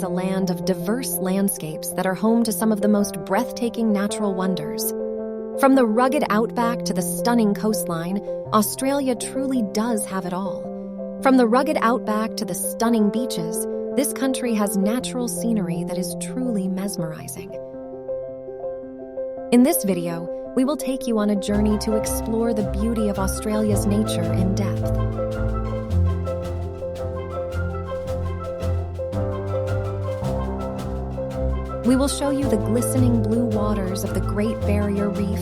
is a land of diverse landscapes that are home to some of the most breathtaking natural wonders. From the rugged outback to the stunning coastline, Australia truly does have it all. From the rugged outback to the stunning beaches, this country has natural scenery that is truly mesmerizing. In this video, we will take you on a journey to explore the beauty of Australia's nature in depth. We will show you the glistening blue waters of the Great Barrier Reef,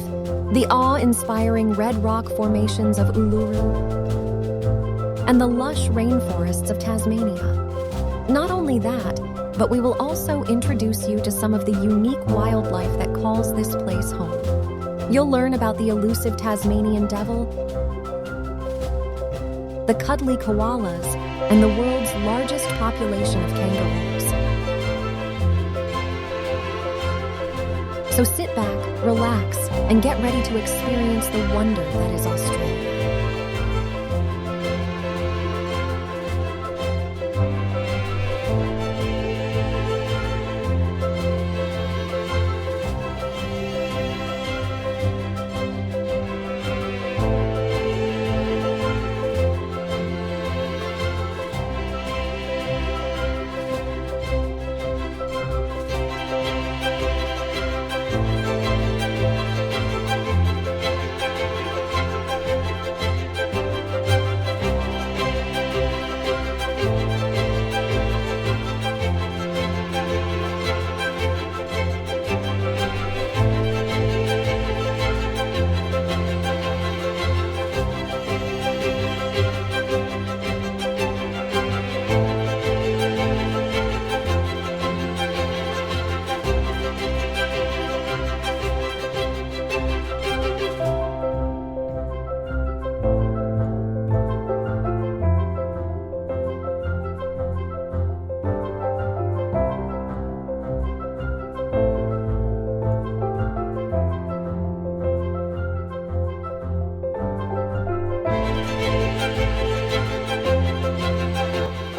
the awe-inspiring red rock formations of Uluru, and the lush rainforests of Tasmania. Not only that, but we will also introduce you to some of the unique wildlife that calls this place home. You'll learn about the elusive Tasmanian devil, the cuddly koalas, and the world's largest population of kangaroos. So sit back, relax, and get ready to experience the wonder that is Australia.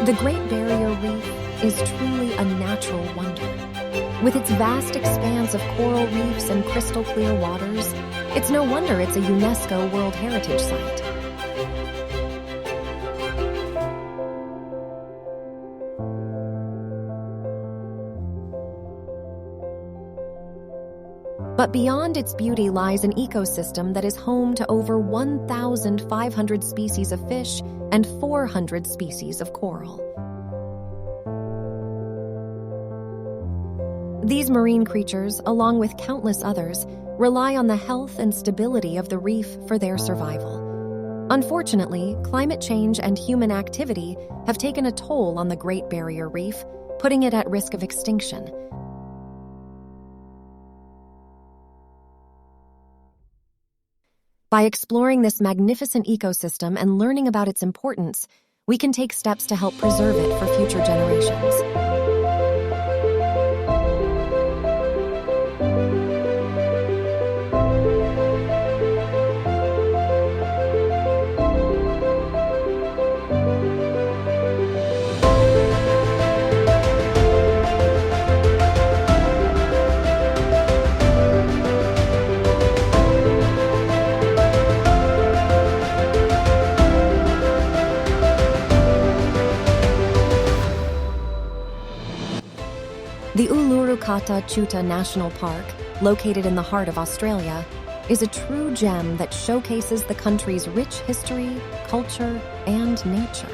The Great Barrier Reef is truly a natural wonder. With its vast expanse of coral reefs and crystal clear waters, it's no wonder it's a UNESCO World Heritage Site. But beyond its beauty lies an ecosystem that is home to over 1,500 species of fish and 400 species of coral. These marine creatures, along with countless others, rely on the health and stability of the reef for their survival. Unfortunately, climate change and human activity have taken a toll on the Great Barrier Reef, putting it at risk of extinction. By exploring this magnificent ecosystem and learning about its importance, we can take steps to help preserve it for future generations. The Uluru-Kata Tjuta National Park, located in the heart of Australia, is a true gem that showcases the country's rich history, culture, and nature.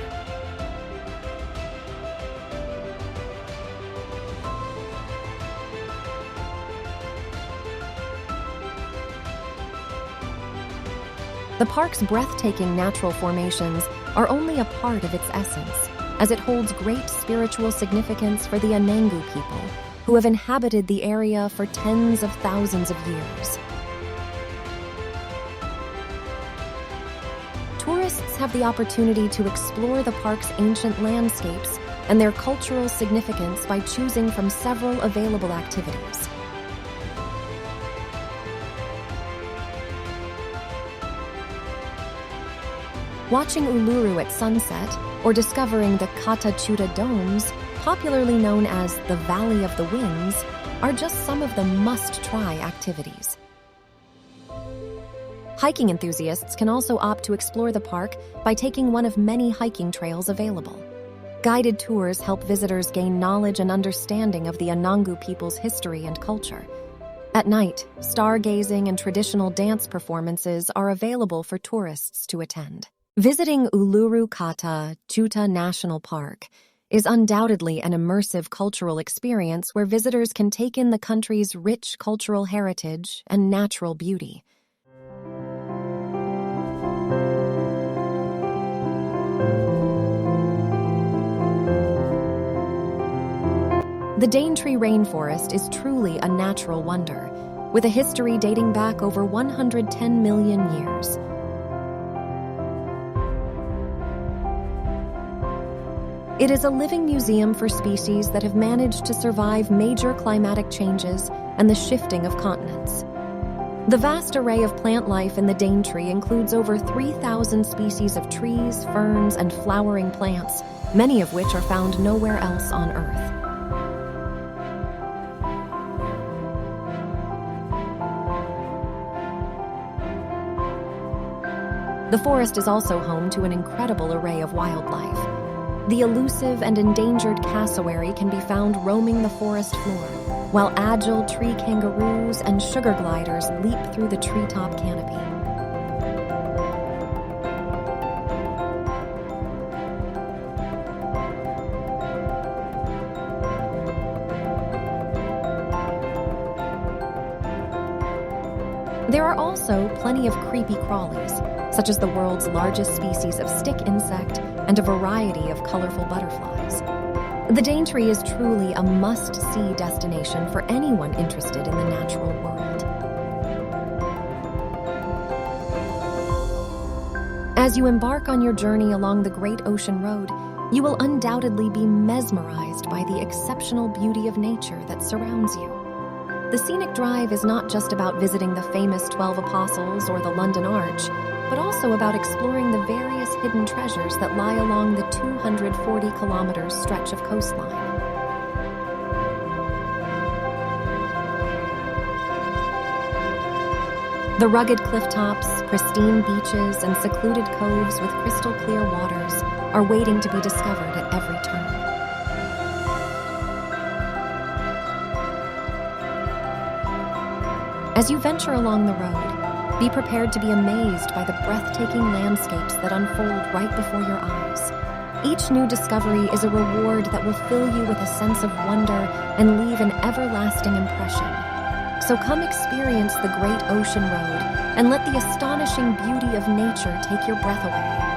The park's breathtaking natural formations are only a part of its essence, as it holds great spiritual significance for the Anangu people, who have inhabited the area for tens of thousands of years. Tourists have the opportunity to explore the park's ancient landscapes and their cultural significance by choosing from several available activities. Watching Uluru at sunset or discovering the Kata Tjuta domes popularly known as the Valley of the Winds, are just some of the must-try activities. Hiking enthusiasts can also opt to explore the park by taking one of many hiking trails available. Guided tours help visitors gain knowledge and understanding of the Anangu people's history and culture. At night, stargazing and traditional dance performances are available for tourists to attend. Visiting Uluru-Kata Tjuta National Park is undoubtedly an immersive cultural experience where visitors can take in the country's rich cultural heritage and natural beauty. The Daintree Rainforest is truly a natural wonder, with a history dating back over 110 million years. It is a living museum for species that have managed to survive major climatic changes and the shifting of continents. The vast array of plant life in the Daintree includes over 3,000 species of trees, ferns, and flowering plants, many of which are found nowhere else on Earth. The forest is also home to an incredible array of wildlife. The elusive and endangered cassowary can be found roaming the forest floor, while agile tree kangaroos and sugar gliders leap through the treetop canopy. There are also plenty of creepy crawlies, such as the world's largest species of stick insect and a variety of colorful butterflies. The Daintree is truly a must-see destination for anyone interested in the natural world. As you embark on your journey along the Great Ocean Road, you will undoubtedly be mesmerized by the exceptional beauty of nature that surrounds you. The scenic drive is not just about visiting the famous 12 Apostles or the London Arch, but also about exploring the various hidden treasures that lie along the 240-kilometer stretch of coastline. The rugged cliff tops, pristine beaches, and secluded coves with crystal-clear waters are waiting to be discovered at every turn. As you venture along the road, be prepared to be amazed by the breathtaking landscapes that unfold right before your eyes. Each new discovery is a reward that will fill you with a sense of wonder and leave an everlasting impression. So come experience the Great Ocean Road and let the astonishing beauty of nature take your breath away.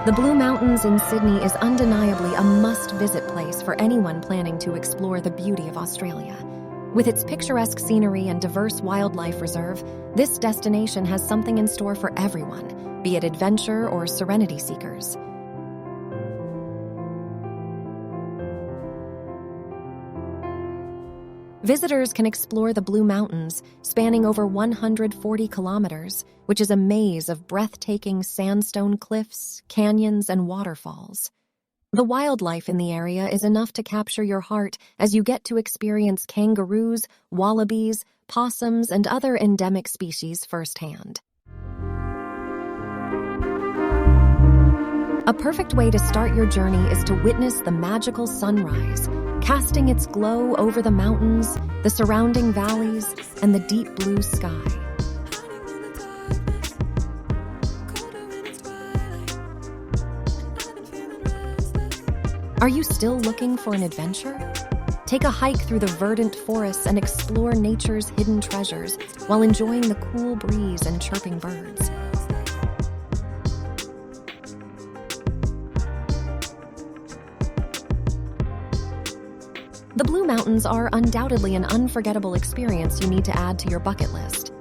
The Blue Mountains in Sydney is undeniably a must-visit place for anyone planning to explore the beauty of Australia. With its picturesque scenery and diverse wildlife reserve, this destination has something in store for everyone, be it adventure or serenity seekers. Visitors can explore the Blue Mountains, spanning over 140 kilometers, which is a maze of breathtaking sandstone cliffs, canyons, and waterfalls. The wildlife in the area is enough to capture your heart as you get to experience kangaroos, wallabies, possums, and other endemic species firsthand. A perfect way to start your journey is to witness the magical sunrise, casting its glow over the mountains, the surrounding valleys, and the deep blue sky. Are you still looking for an adventure? Take a hike through the verdant forests and explore nature's hidden treasures while enjoying the cool breeze and chirping birds. The Blue Mountains are undoubtedly an unforgettable experience you need to add to your bucket list.